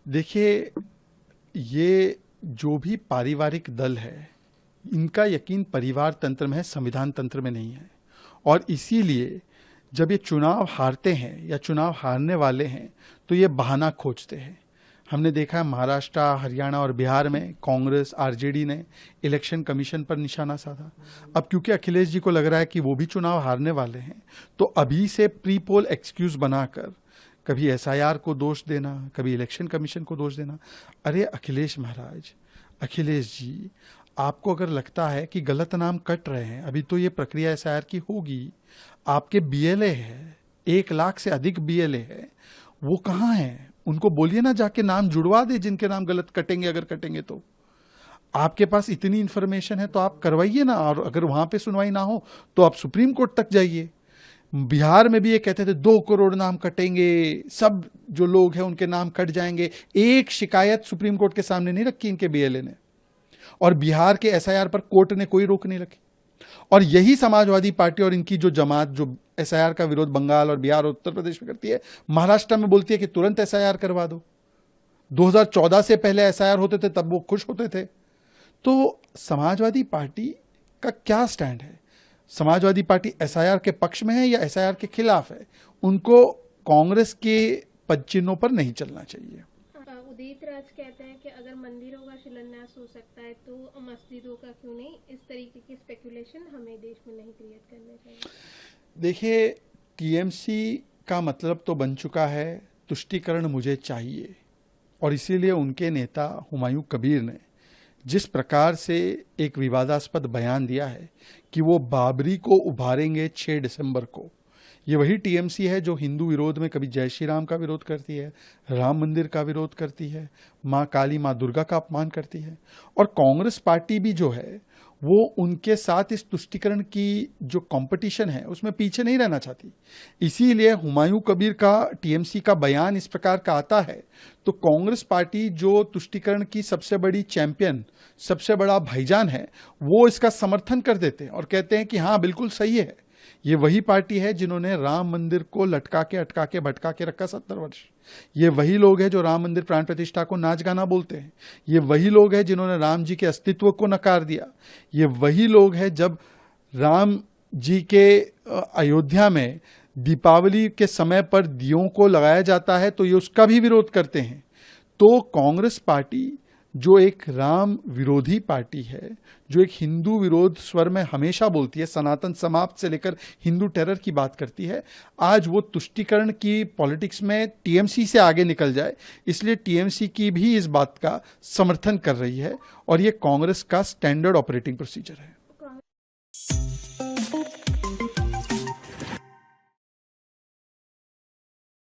देखिए, ये जो भी पारिवारिक दल है, इनका यकीन परिवार तंत्र में है, संविधान तंत्र में नहीं है। और इसीलिए जब ये चुनाव हारते हैं या चुनाव हारने वाले हैं तो ये बहाना खोजते हैं। हमने देखा है महाराष्ट्र, हरियाणा और बिहार में कांग्रेस, आरजेडी ने इलेक्शन कमीशन पर निशाना साधा। अब क्योंकि अखिलेश जी को लग रहा है कि वो भी चुनाव हारने वाले हैं, तो अभी से प्री पोल एक्सक्यूज बनाकर कभी एसआईआर को दोष देना, कभी इलेक्शन कमीशन को दोष देना। अरे अखिलेश महाराज, अखिलेश जी, आपको अगर लगता है कि गलत नाम कट रहे हैं, अभी तो ये प्रक्रिया एसआईआर की होगी। आपके बीएलए है, 1 लाख से अधिक बीएलए है, वो कहाँ हैं? उनको बोलिए ना जाके नाम जुड़वा दे जिनके नाम गलत कटेंगे, अगर कटेंगे तो। आपके पास इतनी इंफॉर्मेशन है तो आप करवाइए ना, और अगर वहां पे सुनवाई ना हो तो आप सुप्रीम कोर्ट तक जाइए। बिहार में भी ये कहते थे 2 करोड़ नाम कटेंगे, सब जो लोग हैं उनके नाम कट जाएंगे। एक शिकायत सुप्रीम कोर्ट के सामने नहीं रखी इनके बीएलए ने, और बिहार के एसआईआर पर कोर्ट ने कोई रोक नहीं रखी। और यही समाजवादी पार्टी और इनकी जो जमात जो एसआईआर का विरोध बंगाल और बिहार और उत्तर प्रदेश में करती है, महाराष्ट्र में बोलती है कि तुरंत एसआईआर करवा दो। 2014 से पहले एसआईआर होते थे तब वो खुश होते थे। तो समाजवादी पार्टी का क्या स्टैंड है? समाजवादी पार्टी एसआईआर के पक्ष में है या एसआईआर के खिलाफ है? उनको कांग्रेस के पदचिन्हों पर नहीं चलना चाहिए। उदित राज कहते हैं कि अगर मंदिरों का शिलान्यास हो सकता है तो मस्जिदों का क्यों नहीं? इस तरीके की स्पेकुलेशन हमें देश में नहीं क्रिएट करने चाहिए। देखिए, टीएमसी का मतलब तो बन चुका है तुष्टीकरण मुझे चाहिए, और इसीलिए उनके नेता हुमायूं कबीर ने जिस प्रकार से एक विवादास्पद बयान दिया है कि वो बाबरी को उभारेंगे 6 दिसंबर को, ये वही टीएमसी है जो हिंदू विरोध में कभी जय श्री राम का विरोध करती है, राम मंदिर का विरोध करती है, माँ काली, माँ दुर्गा का अपमान करती है। और कांग्रेस पार्टी भी जो है वो उनके साथ इस तुष्टीकरण की जो कंपटीशन है उसमें पीछे नहीं रहना चाहती। इसीलिए हुमायूं कबीर का टीएमसी का बयान इस प्रकार का आता है तो कांग्रेस पार्टी जो तुष्टीकरण की सबसे बड़ी चैंपियन, सबसे बड़ा भाईजान है, वो इसका समर्थन कर देते हैं और कहते हैं कि हाँ बिल्कुल सही है। ये वही पार्टी है जिन्होंने राम मंदिर को लटका के, अटका के, भटका के रखा 70 वर्ष। ये वही लोग हैं जो राम मंदिर प्राण प्रतिष्ठा को नाच गाना बोलते हैं। ये वही लोग हैं जिन्होंने राम जी के अस्तित्व को नकार दिया। ये वही लोग हैं जब राम जी के अयोध्या में दीपावली के समय पर दियों को लगाया जाता है तो ये उसका भी विरोध करते हैं। तो कांग्रेस पार्टी जो एक राम विरोधी पार्टी है, जो एक हिंदू विरोध स्वर में हमेशा बोलती है, सनातन समाप्त से लेकर हिंदू टेरर की बात करती है, आज वो तुष्टीकरण की पॉलिटिक्स में टीएमसी से आगे निकल जाए, इसलिए टीएमसी की भी इस बात का समर्थन कर रही है। और ये कांग्रेस का स्टैंडर्ड ऑपरेटिंग प्रोसीजर है।